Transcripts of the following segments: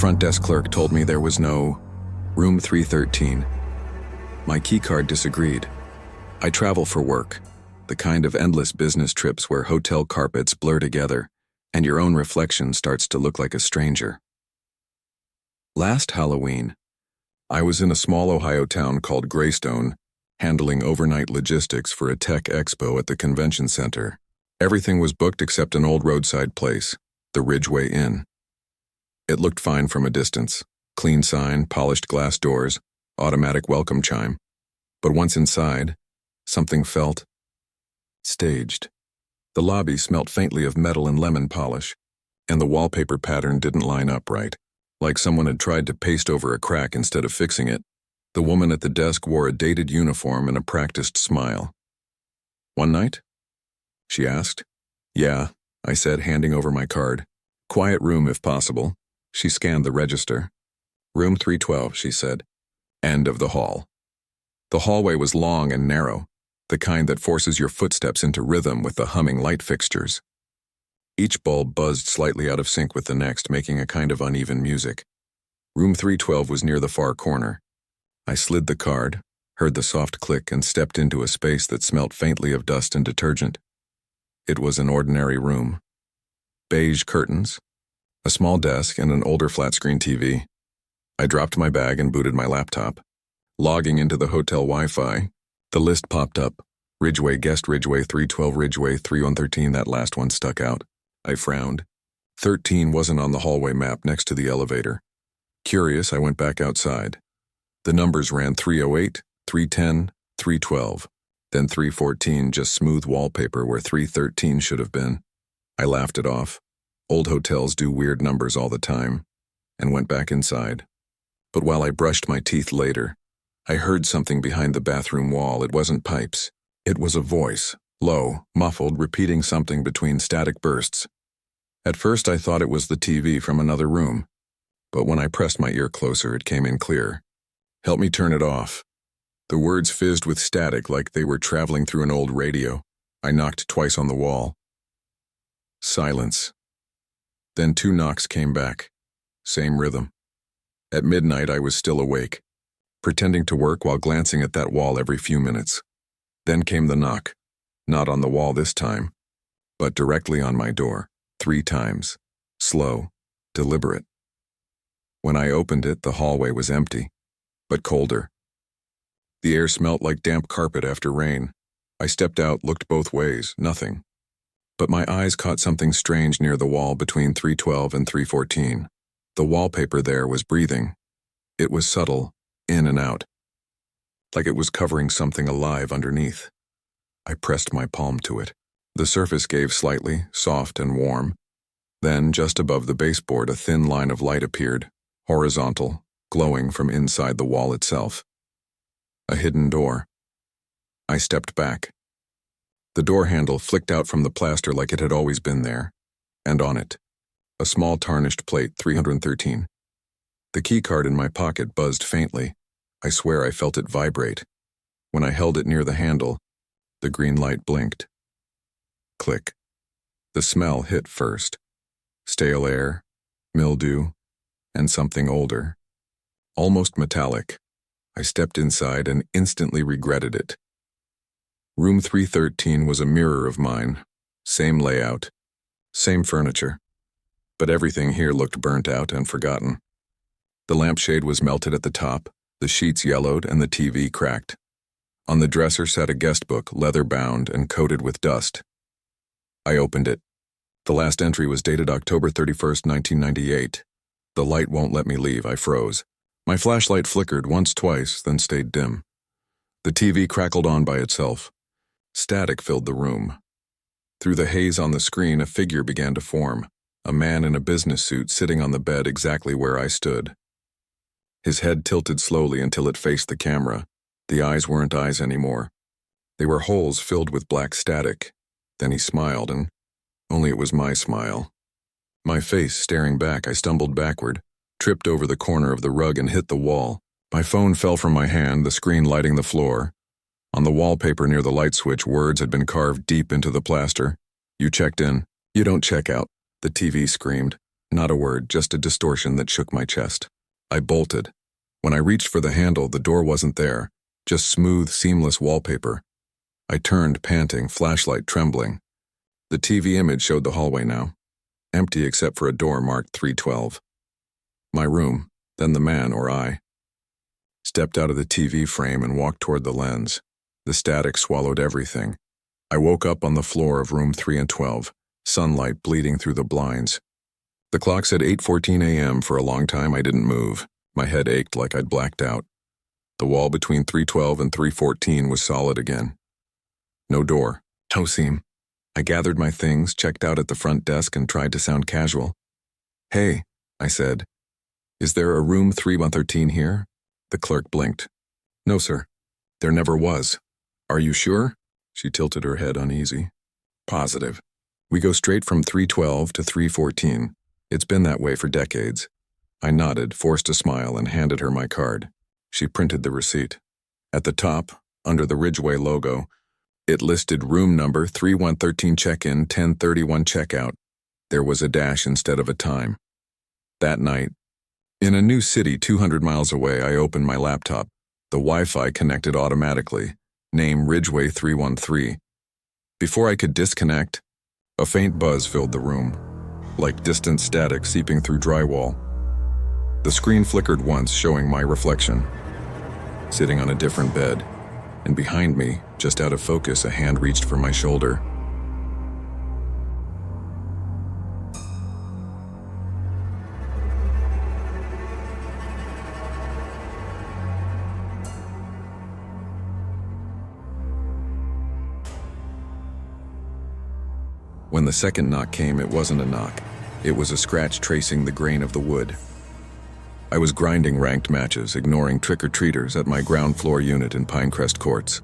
front desk clerk told me there was no room 313. My keycard disagreed. I travel for work, the kind of endless business trips where hotel carpets blur together and your own reflection starts to look like a stranger. Last Halloween, I was in a small Ohio town called Greystone, handling overnight logistics for a tech expo at the convention center. Everything was booked except an old roadside place, the Ridgeway Inn. It looked fine from a distance. Clean sign, polished glass doors, automatic welcome chime. But once inside, something felt staged. The lobby smelt faintly of metal and lemon polish, and the wallpaper pattern didn't line up right, like someone had tried to paste over a crack instead of fixing it. The woman at the desk wore a dated uniform and a practiced smile. "One night?" she asked. "Yeah," I said, handing over my card. "Quiet room if possible." She scanned the register. "Room 312, she said. End of the hall." The hallway was long and narrow, the kind that forces your footsteps into rhythm with the humming light fixtures. Each bulb buzzed slightly out of sync with the next, making a kind of uneven music. Room 312 was near the far corner. I slid the card, heard the soft click, and stepped into a space that smelt faintly of dust and detergent. It was an ordinary room. Beige curtains, a small desk, and an older flat-screen TV. I dropped my bag and booted my laptop. Logging into the hotel Wi-Fi, the list popped up. Ridgeway guest, Ridgeway 312, Ridgeway 3113, that last one stuck out. I frowned. 13 wasn't on the hallway map next to the elevator. Curious, I went back outside. The numbers ran 308, 310, 312, then 314, just smooth wallpaper where 313 should have been. I laughed it off. Old hotels do weird numbers all the time, and went back inside. But while I brushed my teeth later, I heard something behind the bathroom wall. It wasn't pipes. It was a voice, low, muffled, repeating something between static bursts. At first I thought it was the TV from another room, but when I pressed my ear closer, it came in clear. "Help me turn it off." The words fizzed with static like they were traveling through an old radio. I knocked twice on the wall. Silence. Then 2 knocks came back. Same rhythm. At midnight, I was still awake, pretending to work while glancing at that wall every few minutes. Then came the knock. Not on the wall this time, but directly on my door, 3 times. Slow, deliberate. When I opened it, the hallway was empty, but colder. The air smelt like damp carpet after rain. I stepped out, looked both ways, nothing. But my eyes caught something strange near the wall between 312 and 314. The wallpaper there was breathing. It was subtle, in and out, like it was covering something alive underneath. I pressed my palm to it. The surface gave slightly, soft and warm. Then, just above the baseboard, a thin line of light appeared, horizontal, glowing from inside the wall itself. A hidden door. I stepped back. The door handle flicked out from the plaster like it had always been there, and on it, a small tarnished plate, 313. The keycard in my pocket buzzed faintly. I swear I felt it vibrate. When I held it near the handle, the green light blinked. Click. The smell hit first. Stale air, mildew, and something older. Almost metallic. I stepped inside and instantly regretted it. Room 313 was a mirror of mine. Same layout, same furniture. But everything here looked burnt out and forgotten. The lampshade was melted at the top, the sheets yellowed, and the TV cracked. On the dresser sat a guest book, leather-bound and coated with dust. I opened it. The last entry was dated October 31st, 1998. The light won't let me leave, I froze. My flashlight flickered once, twice, then stayed dim. The TV crackled on by itself. Static filled the room. Through the haze on the screen, a figure began to form, a man in a business suit sitting on the bed exactly where I stood. His head tilted slowly until it faced the camera. The eyes weren't eyes anymore. They were holes filled with black static. Then he smiled, and only it was my smile. My face staring back, I stumbled backward, tripped over the corner of the rug and hit the wall. My phone fell from my hand, the screen lighting the floor. On the wallpaper near the light switch, words had been carved deep into the plaster. "You checked in. You don't check out," the TV screamed. Not a word, just a distortion that shook my chest. I bolted. When I reached for the handle, the door wasn't there, just smooth, seamless wallpaper. I turned, panting, flashlight trembling. The TV image showed the hallway now, empty except for a door marked 312. My room, then the man or I. Stepped out of the TV frame and walked toward the lens. The static swallowed everything. I woke up on the floor of room 312, sunlight bleeding through the blinds. The clock said 8:14 a.m. For a long time I didn't move. My head ached like I'd blacked out. The wall between 312 and 314 was solid again. No door, no seam. I gathered my things, checked out at the front desk, and tried to sound casual. "Hey," I said. "Is there a room 3113 here?" The clerk blinked. "No, sir. There never was." "Are you sure?" She tilted her head uneasy. "Positive. We go straight from 312 to 314. It's been that way for decades." I nodded, forced a smile, and handed her my card. She printed the receipt. At the top, under the Ridgeway logo, it listed room number 3113 check-in, 1031 checkout. There was a dash instead of a time. That night, in a new city 200 miles away, I opened my laptop. The Wi-Fi connected automatically. Name Ridgeway 313. Before I could disconnect, a faint buzz filled the room, like distant static seeping through drywall. The screen flickered once, showing my reflection, sitting on a different bed, and behind me, just out of focus, a hand reached for my shoulder. When the second knock came, it wasn't a knock. It was a scratch tracing the grain of the wood. I was grinding ranked matches, ignoring trick-or-treaters at my ground floor unit in Pinecrest Courts.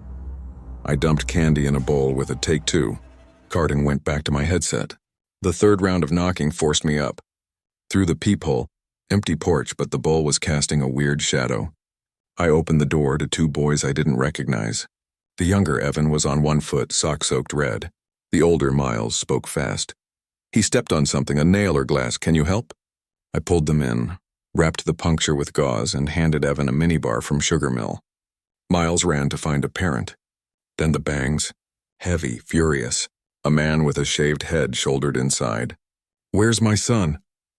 I dumped candy in a bowl with a take two. Carding went back to my headset. The third round of knocking forced me up. Through the peephole, empty porch, but the bowl was casting a weird shadow. I opened the door to two boys I didn't recognize. The younger Evan was on one foot, sock-soaked red. The older Miles spoke fast. "He stepped on something, a nail or glass. Can you help?" I pulled them in, wrapped the puncture with gauze, and handed Evan a minibar from Sugar Mill. Miles ran to find a parent. Then the bangs. Heavy, furious. A man with a shaved head shouldered inside. "Where's my son?"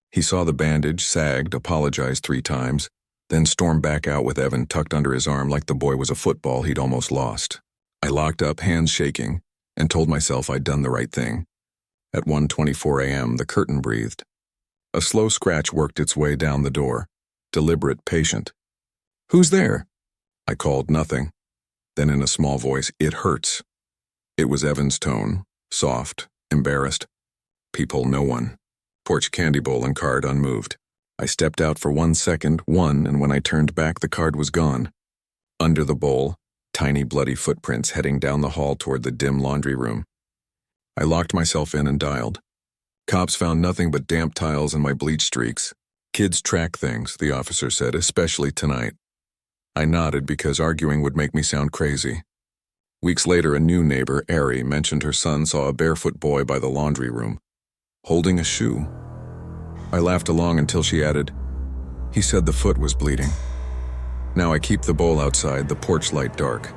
He saw the bandage, sagged, apologized 3 times, then stormed back out with Evan tucked under his arm like the boy was a football he'd almost lost. I locked up, hands shaking, and told myself I'd done the right thing. At 1:24 a.m., the curtain breathed. A slow scratch worked its way down the door, deliberate, patient. "Who's there?" I called nothing. Then in a small voice, "It hurts." It was Evan's tone, soft, embarrassed. People, no one. Porch candy bowl and card unmoved. I stepped out for 1 second, and when I turned back, the card was gone. Under the bowl, tiny bloody footprints heading down the hall toward the dim laundry room. I locked myself in and dialed. Cops found nothing but damp tiles and my bleach streaks. "Kids track things," the officer said, "especially tonight." I nodded because arguing would make me sound crazy. Weeks later, a new neighbor, Ari, mentioned her son saw a barefoot boy by the laundry room, holding a shoe. I laughed along until she added, "He said the foot was bleeding." Now I keep the bowl outside, the porch light dark.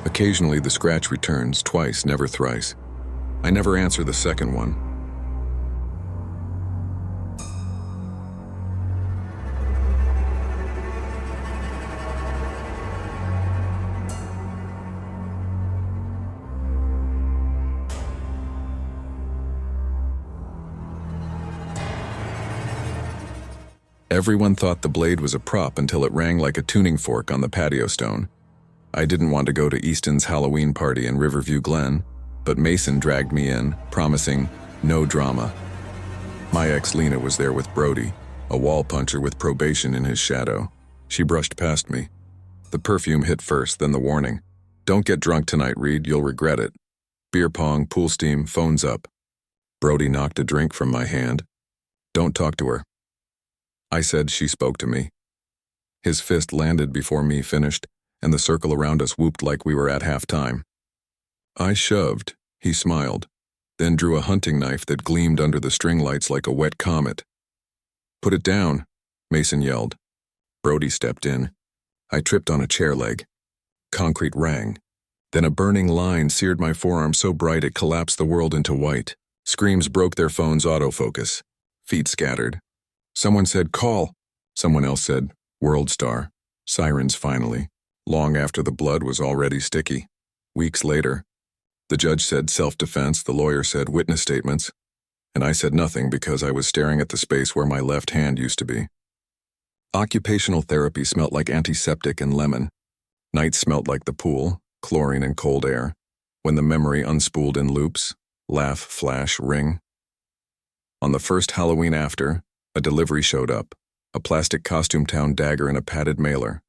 Occasionally the scratch returns, twice, never thrice. I never answer the second one. Everyone thought the blade was a prop until it rang like a tuning fork on the patio stone. I didn't want to go to Easton's Halloween party in Riverview Glen, but Mason dragged me in, promising no drama. My ex Lena was there with Brody, a wall puncher with probation in his shadow. She brushed past me. The perfume hit first, then the warning. "Don't get drunk tonight, Reed, you'll regret it." Beer pong, pool steam, phones up. Brody knocked a drink from my hand. "Don't talk to her." I said she spoke to me. His fist landed before me finished, and the circle around us whooped like we were at halftime. I shoved, he smiled, then drew a hunting knife that gleamed under the string lights like a wet comet. "Put it down," Mason yelled. Brody stepped in. I tripped on a chair leg. Concrete rang. Then a burning line seared my forearm so bright it collapsed the world into white. Screams broke their phone's autofocus. Feet scattered. Someone said, "Call." Someone else said, "World Star." Sirens finally, long after the blood was already sticky. Weeks later, the judge said self-defense, the lawyer said witness statements, and I said nothing because I was staring at the space where my left hand used to be. Occupational therapy smelt like antiseptic and lemon. Nights smelt like the pool, chlorine and cold air. When the memory unspooled in loops, laugh, flash, ring. On the first Halloween after, a delivery showed up, a plastic costume town dagger in a padded mailer.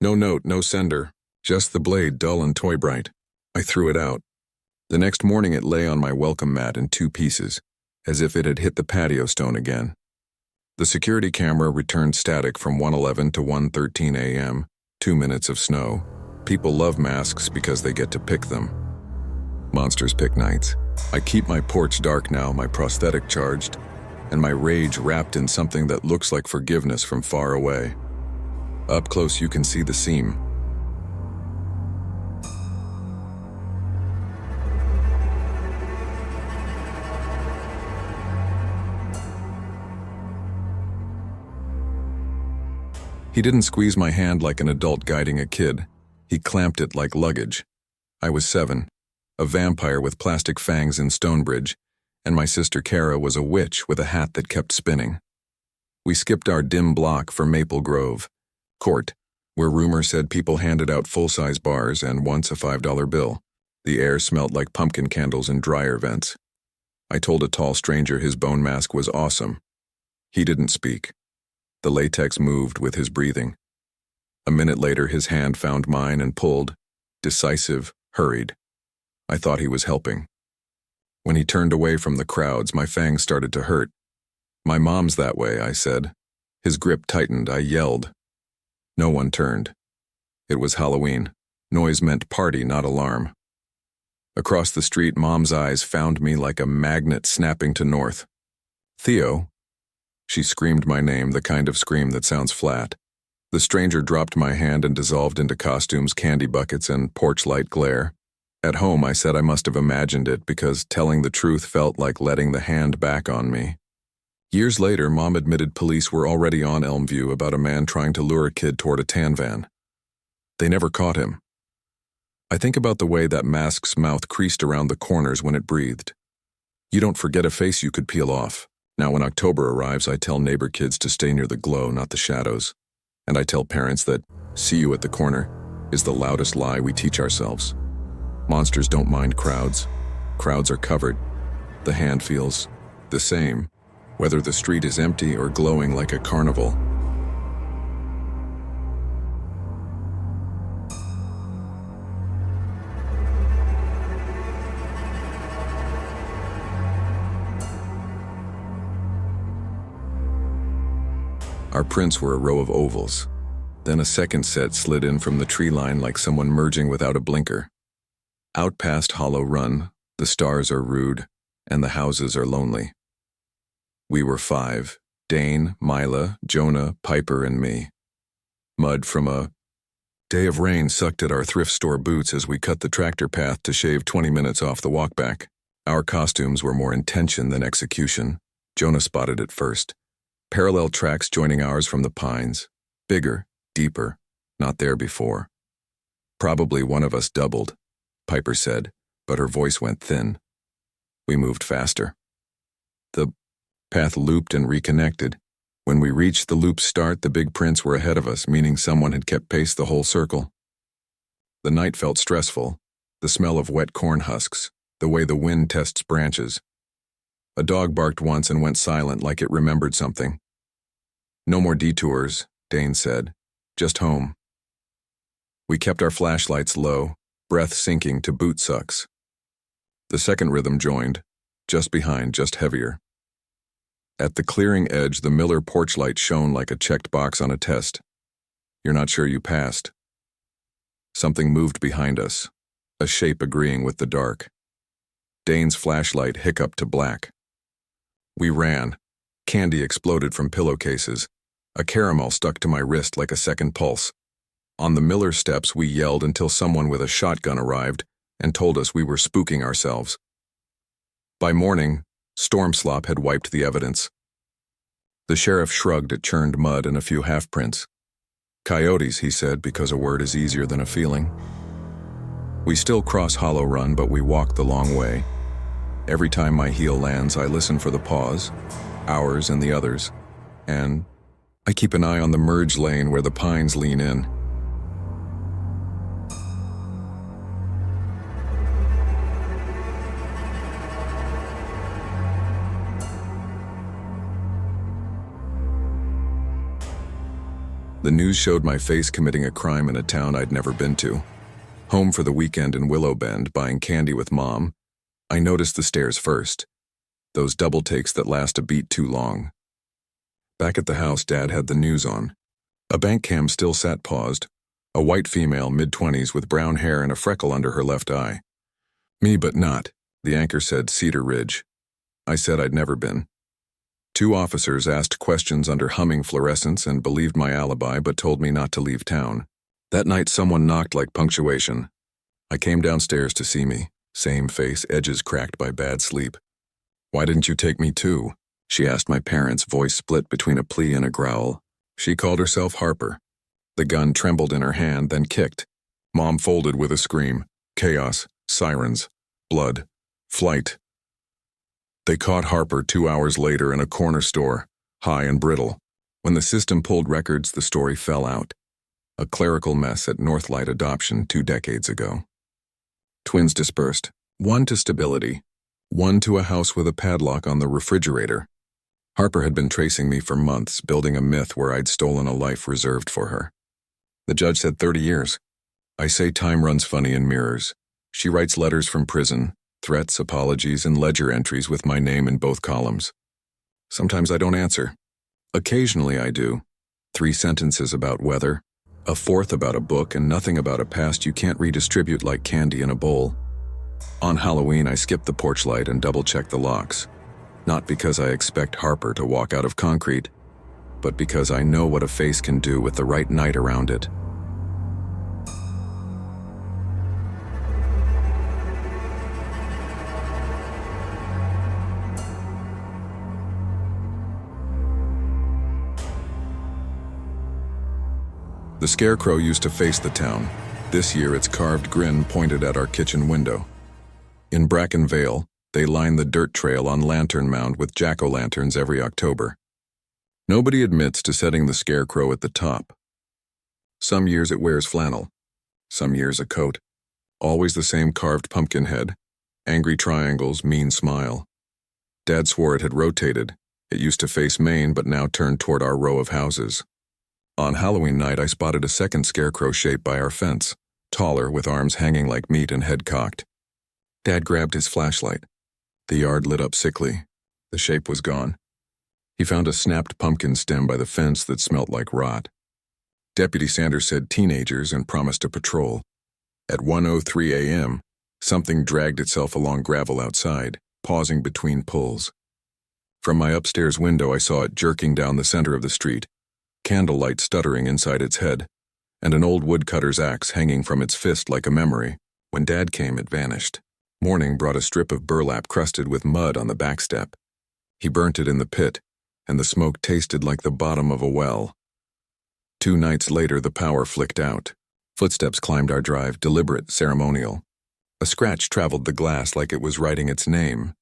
No note, no sender, just the blade dull and toy bright. I threw it out. The next morning it lay on my welcome mat in 2 pieces, as if it had hit the patio stone again. The security camera returned static from 1:11 to 1:13 a.m., 2 minutes of snow. People love masks because they get to pick them. Monsters pick nights. I keep my porch dark now, my prosthetic charged, and my rage wrapped in something that looks like forgiveness from far away. Up close you can see the seam. He didn't squeeze my hand like an adult guiding a kid. He clamped it like luggage. I was 7, a vampire with plastic fangs in Stonebridge, and my sister Kara was a witch with a hat that kept spinning. We skipped our dim block for Maple Grove Court, where rumor said people handed out full-size bars and once a $5 bill. The air smelled like pumpkin candles and dryer vents. I told a tall stranger his bone mask was awesome. He didn't speak. The latex moved with his breathing. A minute later his hand found mine and pulled, decisive, hurried. I thought he was helping. When he turned away from the crowds, my fangs started to hurt. "My mom's that way," I said. His grip tightened. I yelled. No one turned. It was Halloween. Noise meant party, not alarm. Across the street, Mom's eyes found me like a magnet snapping to north. "Theo." She screamed my name, the kind of scream that sounds flat. The stranger dropped my hand and dissolved into costumes, candy buckets, and porch light glare. At home, I said I must have imagined it because telling the truth felt like letting the hand back on me. Years later, Mom admitted police were already on Elmview about a man trying to lure a kid toward a tan van. They never caught him. I think about the way that mask's mouth creased around the corners when it breathed. You don't forget a face you could peel off. Now when October arrives, I tell neighbor kids to stay near the glow, not the shadows. And I tell parents that "see you at the corner" is the loudest lie we teach ourselves. Monsters don't mind crowds. Crowds are covered. The hand feels the same, whether the street is empty or glowing like a carnival. Our prints were a row of ovals. Then a second set slid in from the tree line like someone merging without a blinker. Out past Hollow Run, the stars are rude, and the houses are lonely. We were 5, Dane, Mila, Jonah, Piper, and me. Mud from a day of rain sucked at our thrift store boots as we cut the tractor path to shave 20 minutes off the walkback. Our costumes were more intention than execution. Jonah spotted it first. Parallel tracks joining ours from the pines. Bigger, deeper, not there before. "Probably one of us doubled," Piper said, but her voice went thin. We moved faster. The path looped and reconnected. When we reached the loop's start, the big prints were ahead of us, meaning someone had kept pace the whole circle. The night felt stressful. The smell of wet corn husks, the way the wind tests branches. A dog barked once and went silent like it remembered something. "No more detours," Dane said. "Just home." We kept our flashlights low, breath sinking to boot sucks. The second rhythm joined, just behind, just heavier. At the clearing edge, the Miller porch light shone like a checked box on a test. You're not sure you passed. Something moved behind us, a shape agreeing with the dark. Dane's flashlight hiccuped to black. We ran, Candy exploded from pillowcases. A caramel stuck to my wrist like a second pulse. On the Miller steps, we yelled until someone with a shotgun arrived and told us we were spooking ourselves. By morning, storm slop had wiped the evidence. The sheriff shrugged at churned mud and a few half-prints. Coyotes, he said, because a word is easier than a feeling. We still cross Hollow Run, but we walk the long way. Every time my heel lands, I listen for the pause, ours and the others, and I keep an eye on the merge lane where the pines lean in. The news showed my face committing a crime in a town I'd never been to. Home for the weekend in Willow Bend, buying candy with Mom, I noticed the stairs first. Those double takes that last a beat too long. Back at the house, Dad had the news on. A bank cam still sat paused, a white female mid-20s with brown hair and a freckle under her left eye. Me but not, the anchor said Cedar Ridge. I said I'd never been. 2 officers asked questions under humming fluorescence and believed my alibi but told me not to leave town. That night someone knocked like punctuation. I came downstairs to see me, same face, edges cracked by bad sleep. "Why didn't you take me too?" she asked my parents, voice split between a plea and a growl. She called herself Harper. The gun trembled in her hand, then kicked. Mom folded with a scream. Chaos, sirens, blood, flight. They caught Harper 2 hours later in a corner store, high and brittle. When the system pulled records, the story fell out. A clerical mess at Northlight Adoption 2 decades ago. Twins dispersed, 1 to stability, 1 to a house with a padlock on the refrigerator. Harper had been tracing me for months, building a myth where I'd stolen a life reserved for her. The judge said 30 years. I say time runs funny in mirrors. She writes letters from prison, threats, apologies, and ledger entries with my name in both columns. Sometimes I don't answer. Occasionally I do. 3 sentences about weather, a 4th about a book, and nothing about a past you can't redistribute like candy in a bowl. On Halloween, I skip the porch light and double-check the locks. Not because I expect Harper to walk out of concrete, but because I know what a face can do with the right night around it. The scarecrow used to face the town. This year, its carved grin pointed at our kitchen window. In Bracken Vale, they line the dirt trail on Lantern Mound with jack-o'-lanterns every October. Nobody admits to setting the scarecrow at the top. Some years it wears flannel, some years a coat. Always the same carved pumpkin head, angry triangles, mean smile. Dad swore it had rotated. It used to face Maine but now turned toward our row of houses. On Halloween night, I spotted a second scarecrow shape by our fence, taller, with arms hanging like meat and head cocked. Dad grabbed his flashlight. The yard lit up sickly. The shape was gone. He found a snapped pumpkin stem by the fence that smelt like rot. Deputy Sanders said teenagers and promised to patrol. At 1:03 a.m., something dragged itself along gravel outside, pausing between pulls. From my upstairs window, I saw it jerking down the center of the street, candlelight stuttering inside its head, and an old woodcutter's axe hanging from its fist like a memory. When Dad came, it vanished. Morning brought a strip of burlap crusted with mud on the back step. He burnt it in the pit, and the smoke tasted like the bottom of a well. 2 nights later, the power flicked out. Footsteps climbed our drive, deliberate, ceremonial. A scratch traveled the glass like it was writing its name.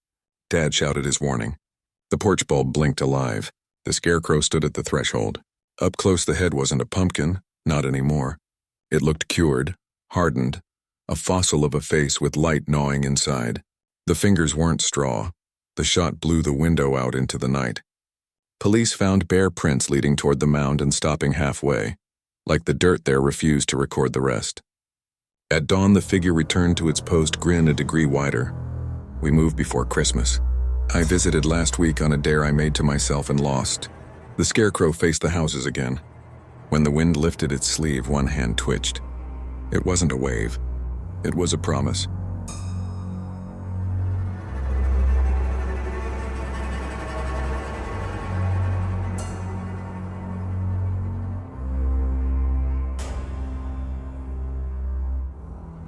Dad shouted his warning. The porch bulb blinked alive. The scarecrow stood at the threshold. Up close, the head wasn't a pumpkin, not anymore. It looked cured, hardened, a fossil of a face with light gnawing inside. The fingers weren't straw. The shot blew the window out into the night. Police found bare prints leading toward the mound and stopping halfway. Like the dirt there refused to record the rest. At dawn, the figure returned to its post, grin a degree wider. We moved before Christmas. I visited last week on a dare I made to myself and lost. The scarecrow faced the houses again. When the wind lifted its sleeve, one hand twitched. It wasn't a wave. It was a promise.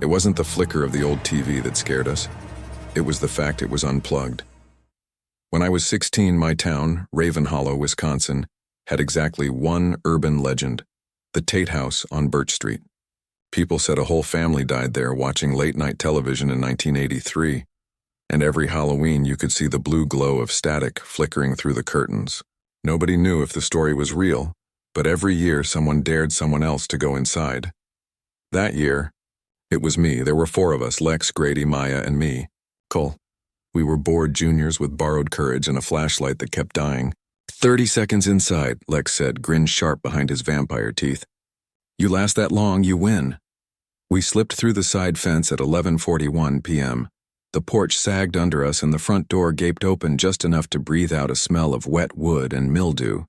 It wasn't the flicker of the old TV that scared us. It was the fact it was unplugged. When I was 16, my town, Raven Hollow, Wisconsin, had exactly one urban legend, the Tate House on Birch Street. People said a whole family died there watching late-night television in 1983, and every Halloween you could see the blue glow of static flickering through the curtains. Nobody knew if the story was real, but every year someone dared someone else to go inside. That year, it was me. There were 4 of us, Lex, Grady, Maya, and me. Cole. We were bored juniors with borrowed courage and a flashlight that kept dying. 30 seconds inside, Lex said, grin sharp behind his vampire teeth. You last that long, you win. We slipped through the side fence at 11:41 p.m. The porch sagged under us and the front door gaped open just enough to breathe out a smell of wet wood and mildew.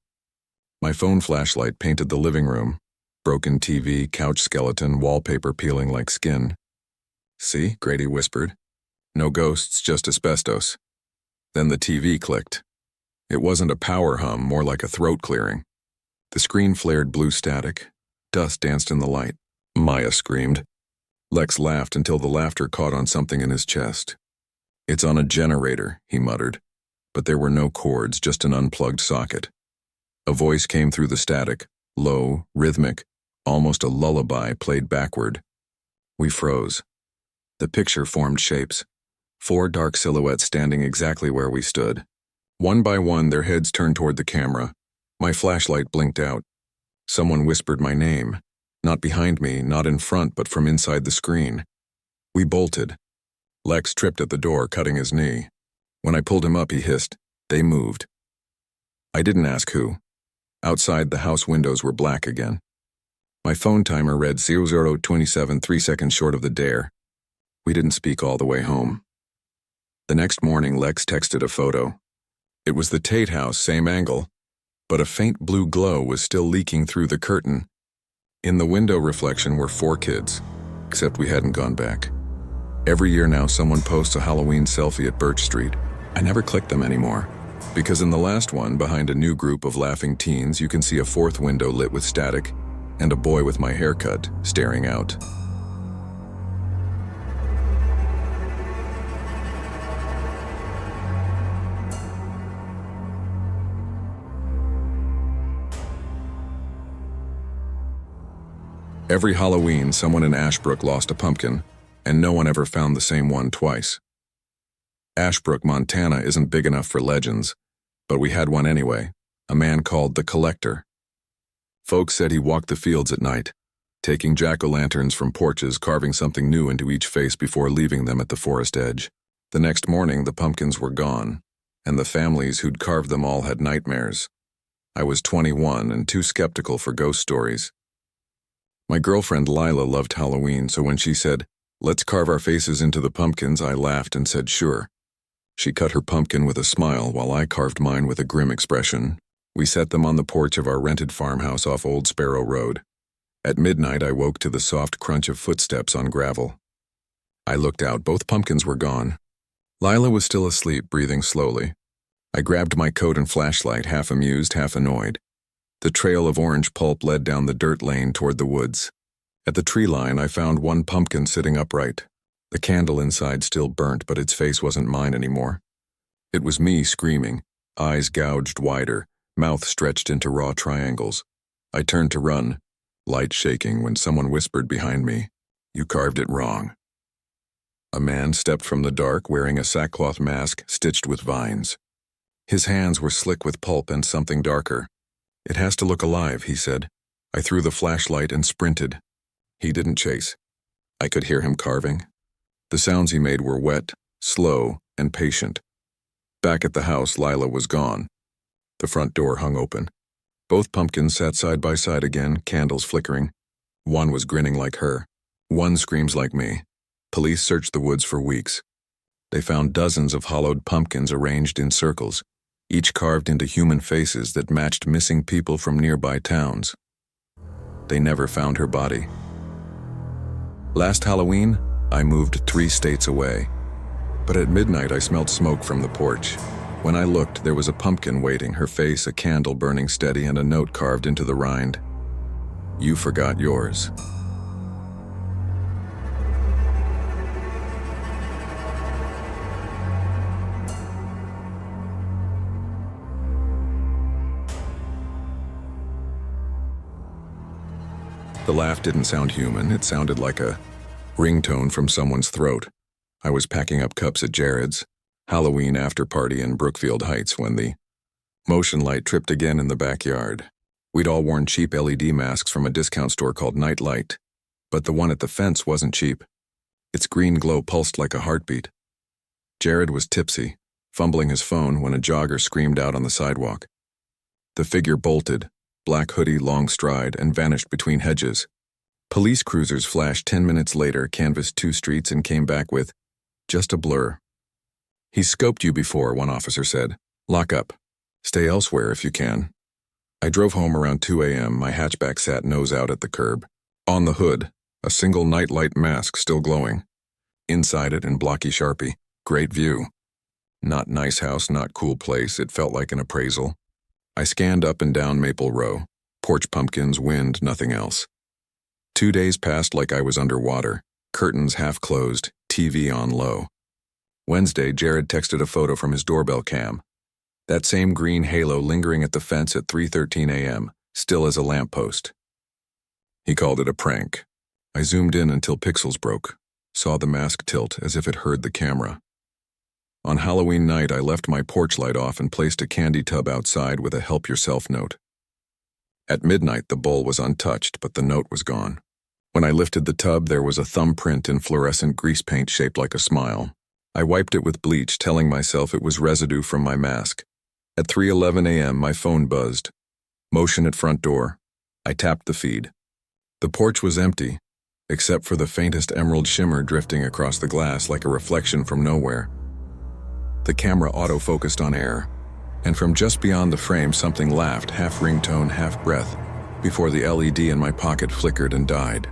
My phone flashlight painted the living room. Broken TV, couch skeleton, wallpaper peeling like skin. See, Grady whispered. No ghosts, just asbestos. Then the TV clicked. It wasn't a power hum, more like a throat clearing. The screen flared blue static. Dust danced in the light. Maya screamed. Lex laughed until the laughter caught on something in his chest. It's on a generator, he muttered. But there were no cords, just an unplugged socket. A voice came through the static, low, rhythmic, almost a lullaby played backward. We froze. The picture formed shapes. 4 dark silhouettes standing exactly where we stood. One by one, their heads turned toward the camera. My flashlight blinked out. Someone whispered my name. Not behind me, not in front, but from inside the screen. We bolted. Lex tripped at the door, cutting his knee. When I pulled him up, he hissed, "They moved." I didn't ask who. Outside, the house windows were black again. My phone timer read 00:27, 3 seconds short of the dare. We didn't speak all the way home. The next morning, Lex texted a photo. It was the Tate House, same angle, but a faint blue glow was still leaking through the curtain. In the window reflection were 4 kids, except we hadn't gone back. Every year now, someone posts a Halloween selfie at Birch Street. I never click them anymore, because in the last one, behind a new group of laughing teens, you can see a 4th window lit with static and a boy with my haircut staring out. Every Halloween, someone in Ashbrook lost a pumpkin, and no one ever found the same one twice. Ashbrook, Montana isn't big enough for legends, but we had one anyway, a man called the Collector. Folks said he walked the fields at night, taking jack-o'-lanterns from porches, carving something new into each face before leaving them at the forest edge. The next morning, the pumpkins were gone, and the families who'd carved them all had nightmares. I was 21 and too skeptical for ghost stories. My girlfriend Lila loved Halloween, so when she said, "Let's carve our faces into the pumpkins," I laughed and said sure. She cut her pumpkin with a smile while I carved mine with a grim expression. We set them on the porch of our rented farmhouse off Old Sparrow Road. At midnight, I woke to the soft crunch of footsteps on gravel. I looked out. Both pumpkins were gone. Lila was still asleep, breathing slowly. I grabbed my coat and flashlight, half amused, half annoyed. The trail of orange pulp led down the dirt lane toward the woods. At the tree line, I found one pumpkin sitting upright. The candle inside still burnt, but its face wasn't mine anymore. It was me screaming, eyes gouged wider, mouth stretched into raw triangles. I turned to run, light shaking, when someone whispered behind me, "You carved it wrong." A man stepped from the dark wearing a sackcloth mask stitched with vines. His hands were slick with pulp and something darker. "It has to look alive," he said. I threw the flashlight and sprinted. He didn't chase. I could hear him carving. The sounds he made were wet, slow, and patient. Back at the house, Lila was gone. The front door hung open. Both pumpkins sat side by side again, candles flickering. One was grinning like her. One screams like me. Police searched the woods for weeks. They found dozens of hollowed pumpkins arranged in circles, each carved into human faces that matched missing people from nearby towns. They never found her body. Last Halloween, I moved 3 states away. But at midnight, I smelled smoke from the porch. When I looked, there was a pumpkin waiting, her face a candle burning steady and a note carved into the rind. "You forgot yours." The laugh didn't sound human. It sounded like a ringtone from someone's throat. I was packing up cups at Jared's Halloween after party in Brookfield Heights when the motion light tripped again in the backyard. We'd all worn cheap LED masks from a discount store called Nightlight, but the one at the fence wasn't cheap. Its green glow pulsed like a heartbeat. Jared was tipsy, fumbling his phone when a jogger screamed out on the sidewalk. The figure bolted, black hoodie, long stride, and vanished between hedges. Police cruisers flashed 10 minutes later, canvassed 2 streets, and came back with just a blur. "He's scoped you before," one officer said. "Lock up. Stay elsewhere if you can." I drove home around 2 a.m., my hatchback sat nose out at the curb. On the hood, a single nightlight mask still glowing. Inside it, in blocky Sharpie, "Great view." Not nice house, not cool place, it felt like an appraisal. I scanned up and down Maple Row. Porch pumpkins, wind, nothing else. 2 days passed like I was underwater, curtains half closed, TV on low. Wednesday, Jared texted a photo from his doorbell cam. That same green halo lingering at the fence at 3:13 a.m., still as a lamppost. He called it a prank. I zoomed in until pixels broke, saw the mask tilt as if it heard the camera. On Halloween night, I left my porch light off and placed a candy tub outside with a help yourself note. At midnight, the bowl was untouched, but the note was gone. When I lifted the tub, there was a thumbprint in fluorescent grease paint shaped like a smile. I wiped it with bleach, telling myself it was residue from my mask. At 3:11 a.m., my phone buzzed. Motion at front door. I tapped the feed. The porch was empty, except for the faintest emerald shimmer drifting across the glass like a reflection from nowhere. The camera auto-focused on air, and from just beyond the frame something laughed, half ringtone, half breath, before the LED in my pocket flickered and died.